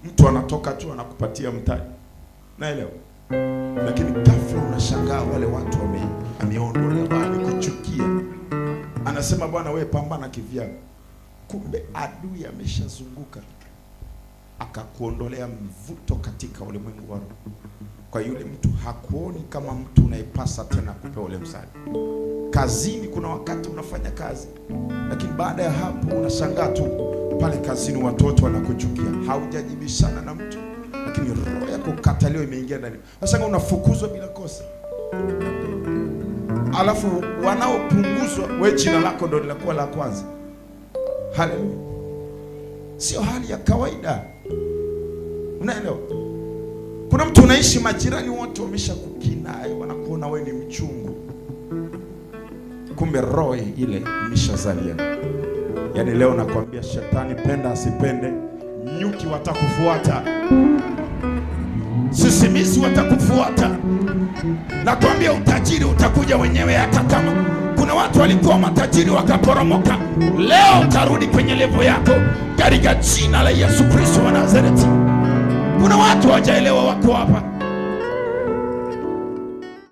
Mtu anatoka tu anakupatia mtaji, naelewa, lakini ghafla unashangaa wale watu ameondolea mbali kuchukia. Anasema Bwana wewe pambana kivyako, kumbe adui ameshazunguka akakuondolea mvuto katika ulimwengu wa roho. Kwa yule mtu hakuoni kama mtu unaipasa tena kupewa ule msaada. Kazini kuna wakati unafanya kazi, lakini baada ya hapo unashangaa tu pale kazini watoto wanakuchukia. Haujajibishana na mtu, lakini roho yako kataliwa imeingia ndani. Unashangaa unafukuzwa bila kosa. Alafu wanaopunguzwa, wewe jina lako ndio linakuwa la kwanza. Haleluya. Sio hali ya kawaida. Unaelewa? Kuna mtu unaishi, majirani wote wameshakukinai, wanakuona wewe ni mchungu. Kumbe roho ile imeshazalia. Yaani leo nakwambia, shetani penda asipende, nyuki watakufuata, sisimizi watakufuata. Nakwambia utajiri utakuja wenyewe. Hata kama kuna watu walikuwa matajiri wakaporomoka, leo utarudi kwenye levo yako katika jina la Yesu Kristo wa Nazareti. Kuna watu hawajaelewa wako hapa.